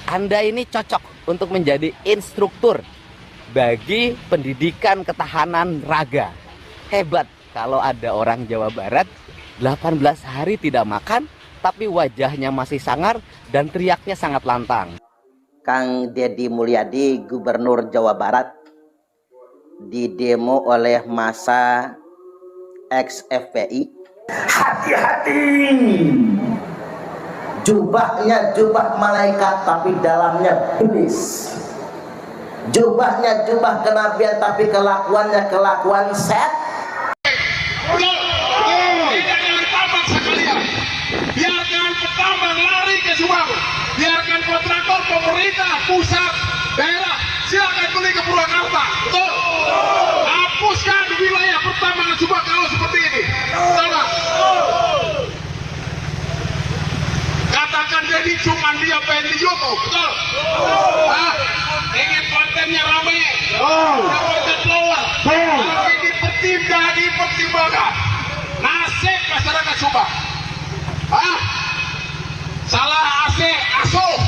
Anda ini cocok untuk menjadi instruktur bagi pendidikan ketahanan raga. Hebat kalau ada orang Jawa Barat 18 hari tidak makan, tapi wajahnya masih sangar dan teriaknya sangat lantang. Kang Deddy Mulyadi, Gubernur Jawa Barat, didemo oleh massa ex-FPI. Hati-hati, jubahnya jubah malaikat tapi dalamnya iblis. Jubahnya jubah kenabian tapi kelakuannya kelakuan set. Biarkan petambang lari ke Subang, biarkan kontraktor pemerintah pusat daerah silakan beli ke Purwakarta. Betul. Hapuskan wilayah pertambangan Subang kalau seperti ini. Betul. Katakan jadi cuma dia pengen di YouTube. Betul. Ingin kontennya ramai, konten follower, tapi dipertimbangkan nasib masyarakat Subang. Salah asuh.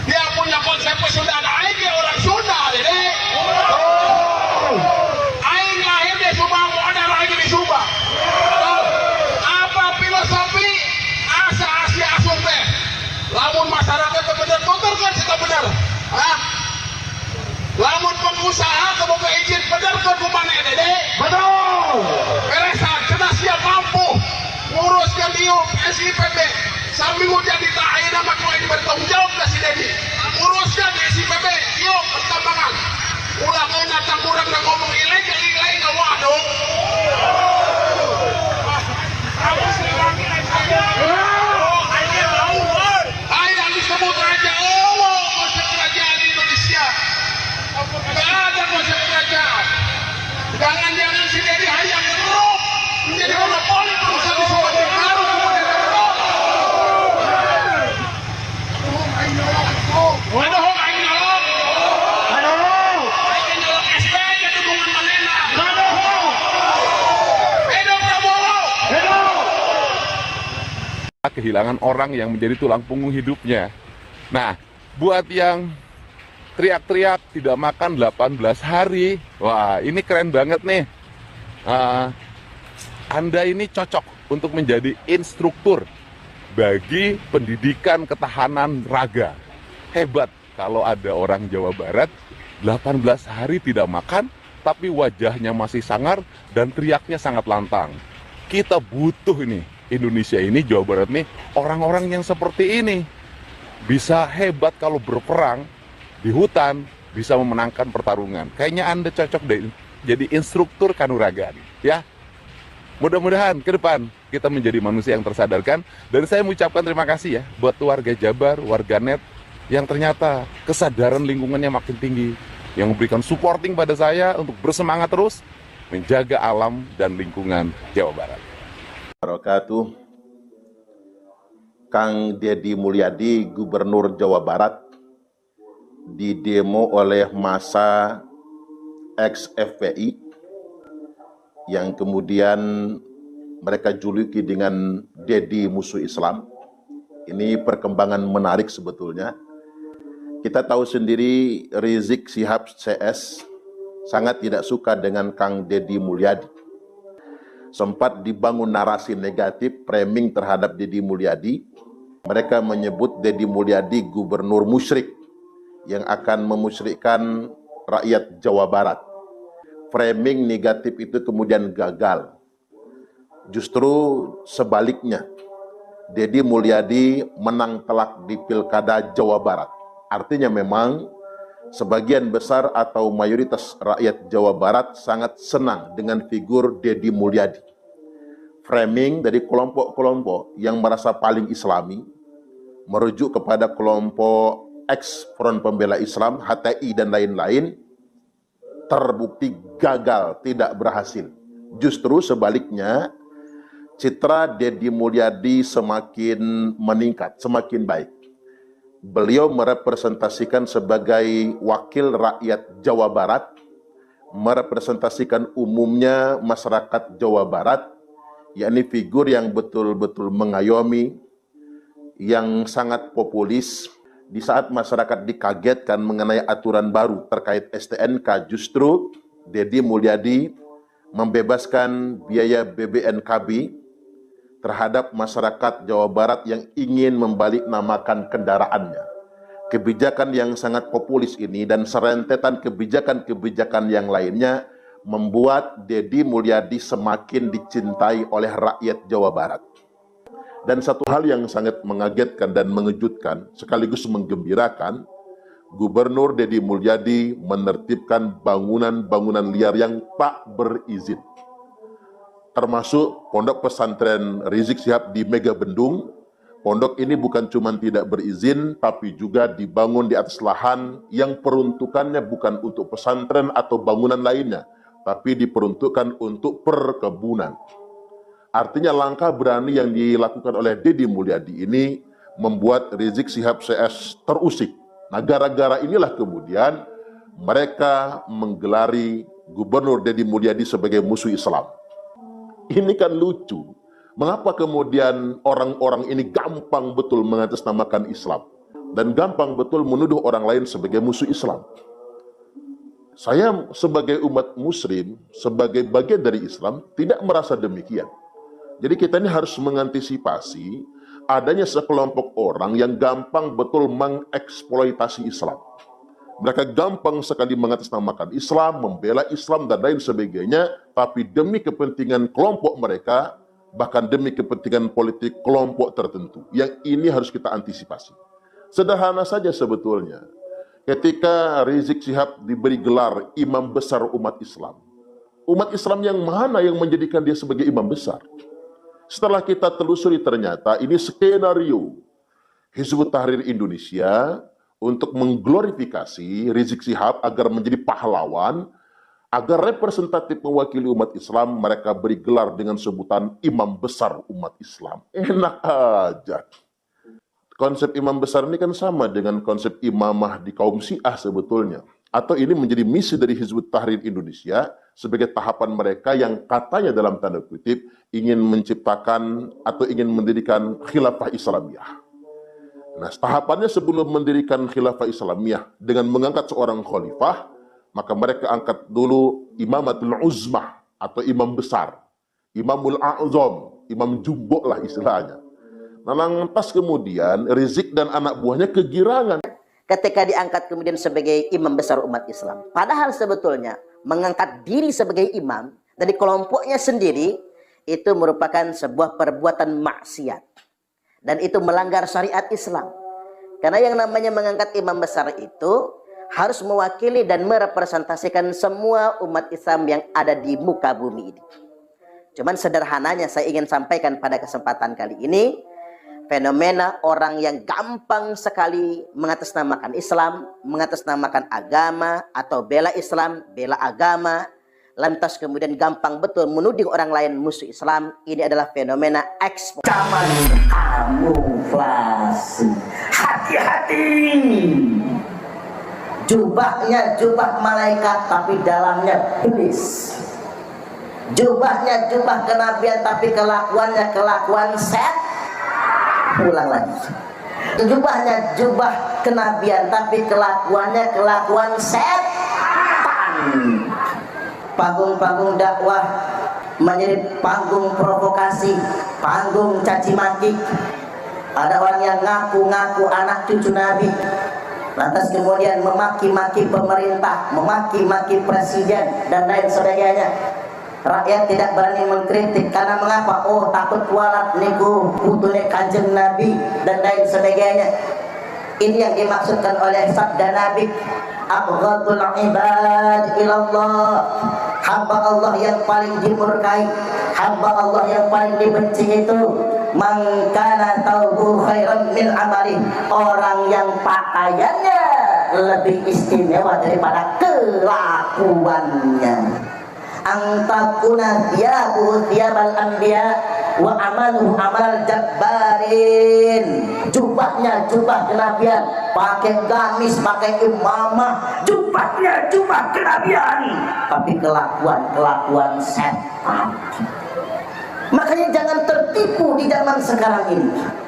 Dia punya konsep Sunda. Aing orang Sunda, Dede. Aing lahir di Subang, ada lagi di Subang. Apa filosofi asa-asi asuh teh? Lamun masyarakat bener kotor kan kita bener. Lamun pengusaha kebuka izin bener kan kumane, Dede. Betul. Beresan, kita siap mampu nguruskan diuk SIPB sambil hujan ditahin sama kau ini bertanggung jawab ke si Deddy nguruskan SIPB yuk pertambangan ulah mau datang kurang dan ngomong ilegal waduh ayo disebut Raja Allah konsep kerajaan Indonesia gak ada konsep kerajaan jangan si Deddy hayang ngeruk menjadi monopoli perusahaan di Subang baru kemudian kehilangan orang yang menjadi tulang punggung hidupnya. Nah, buat yang teriak-teriak tidak makan 18 hari, wah ini keren banget nih. Anda ini cocok untuk menjadi instruktur bagi pendidikan ketahanan raga. Hebat kalau ada orang Jawa Barat 18 hari tidak makan, tapi wajahnya masih sangar dan teriaknya sangat lantang. Kita butuh ini. Indonesia ini, Jawa Barat nih, orang-orang yang seperti ini bisa hebat kalau berperang di hutan, bisa memenangkan pertarungan. Kayaknya Anda cocok deh jadi instruktur kanuragan, ya. Mudah-mudahan ke depan kita menjadi manusia yang tersadarkan. Dan saya mengucapkan terima kasih ya buat warga Jabar, warga net yang ternyata kesadaran lingkungannya makin tinggi, yang memberikan supporting pada saya untuk bersemangat terus menjaga alam dan lingkungan Jawa Barat. Wabarakatuh. Kang Deddy Mulyadi, Gubernur Jawa Barat, didemo oleh massa ex-FPI yang kemudian mereka juluki dengan Deddy musuh Islam. Ini perkembangan menarik sebetulnya. Kita tahu sendiri Rizik Syihab CS sangat tidak suka dengan Kang Deddy Mulyadi. Sempat dibangun narasi negatif, framing terhadap Deddy Mulyadi. Mereka menyebut Deddy Mulyadi gubernur musyrik yang akan memusyrikkan rakyat Jawa Barat. Framing negatif itu kemudian gagal. Justru sebaliknya, Deddy Mulyadi menang telak di Pilkada Jawa Barat. Artinya memang sebagian besar atau mayoritas rakyat Jawa Barat sangat senang dengan figur Deddy Mulyadi. Framing dari kelompok-kelompok yang merasa paling islami, merujuk kepada kelompok ex-Front Pembela Islam, HTI dan lain-lain, terbukti gagal, tidak berhasil. Justru sebaliknya, citra Deddy Mulyadi semakin meningkat, semakin baik. Beliau merepresentasikan sebagai wakil rakyat Jawa Barat, merepresentasikan umumnya masyarakat Jawa Barat, yakni figur yang betul-betul mengayomi, yang sangat populis, di saat masyarakat dikagetkan mengenai aturan baru terkait STNK, justru Deddy Mulyadi membebaskan biaya BBNKB terhadap masyarakat Jawa Barat yang ingin membaliknamakan kendaraannya. Kebijakan yang sangat populis ini dan serentetan kebijakan-kebijakan yang lainnya membuat Deddy Mulyadi semakin dicintai oleh rakyat Jawa Barat. Dan satu hal yang sangat mengagetkan dan mengejutkan, sekaligus menggembirakan, Gubernur Deddy Mulyadi menertibkan bangunan-bangunan liar yang tak berizin. Termasuk Pondok Pesantren Rizik Syihab di Megabendung. Pondok ini bukan cuma tidak berizin, tapi juga dibangun di atas lahan yang peruntukannya bukan untuk pesantren atau bangunan lainnya, tapi diperuntukkan untuk perkebunan. Artinya langkah berani yang dilakukan oleh Deddy Mulyadi ini membuat Rizik Syihab CS terusik. Nah, gara-gara inilah kemudian mereka menggelari Gubernur Deddy Mulyadi sebagai musuh Islam. Ini kan lucu. Mengapa kemudian orang-orang ini gampang betul mengatasnamakan Islam dan gampang betul menuduh orang lain sebagai musuh Islam? Saya sebagai umat muslim, sebagai bagian dari Islam, tidak merasa demikian. Jadi kita ini harus mengantisipasi adanya sekelompok orang yang gampang betul mengeksploitasi Islam. Mereka gampang sekali mengatasnamakan Islam, membela Islam dan lain sebagainya, tapi demi kepentingan kelompok mereka, bahkan demi kepentingan politik kelompok tertentu. Yang ini harus kita antisipasi. Sederhana saja sebetulnya. Ketika Rizik Syihab diberi gelar imam besar umat Islam yang mana yang menjadikan dia sebagai imam besar? Setelah kita telusuri ternyata ini skenario Hizbut Tahrir Indonesia untuk mengglorifikasi Rizik Syihab agar menjadi pahlawan, agar representatif mewakili umat Islam, mereka beri gelar dengan sebutan imam besar umat Islam. Enak aja. Konsep imam besar ini kan sama dengan konsep imamah di kaum Syiah sebetulnya. Atau ini menjadi misi dari Hizbut Tahrir Indonesia sebagai tahapan mereka yang katanya dalam tanda kutip ingin menciptakan atau ingin mendirikan khilafah Islamiyah. Nah, tahapannya sebelum mendirikan khilafah Islamiyah dengan mengangkat seorang khalifah, maka mereka angkat dulu imamatul uzmah atau imam besar, imamul a'zam, imam jumbo lah istilahnya. Nah, lantas kemudian Rizik dan anak buahnya kegirangan ketika diangkat kemudian sebagai imam besar umat Islam. Padahal sebetulnya mengangkat diri sebagai imam dari kelompoknya sendiri itu merupakan sebuah perbuatan maksiat. Dan itu melanggar syariat Islam. Karena yang namanya mengangkat imam besar itu harus mewakili dan merepresentasikan semua umat Islam yang ada di muka bumi ini. Cuman sederhananya saya ingin sampaikan pada kesempatan kali ini, fenomena orang yang gampang sekali mengatasnamakan Islam, mengatasnamakan agama, atau bela Islam, bela agama, lantas kemudian gampang betul menuding orang lain musuh Islam. Ini adalah fenomena kamuflase. Hati-hati. Jubahnya jubah malaikat tapi dalamnya iblis. Jubahnya jubah kenabian tapi kelakuannya kelakuan set. Ulang lagi. Jubahnya jubah kenabian tapi kelakuannya kelakuan setan. Panggung-panggung dakwah menjadi panggung provokasi, panggung caci maki. Ada orang yang ngaku-ngaku anak cucu Nabi, lantas kemudian memaki-maki pemerintah, memaki-maki presiden dan lain sebagainya. Rakyat tidak berani mengkritik karena mengapa? Oh, takut kualat niku putune Kanjeng Nabi dan lain sebagainya. Ini yang dimaksudkan oleh sabda Nabi, abghadul ibad ilallah. Hamba Allah yang paling dimurkai, hamba Allah yang paling dibenci itu man kana taubu khairan min amali, orang yang pakaiannya lebih istimewa daripada kelakuannya. Antakuna thiyabu thiyabal anbiya wa amaluhu amal jabbarin. Jubahnya jubah kenabian, pakai gamis, pakai imamah, jubahnya jubah kenabian, tapi kelakuan setan. Makanya jangan tertipu di zaman sekarang ini.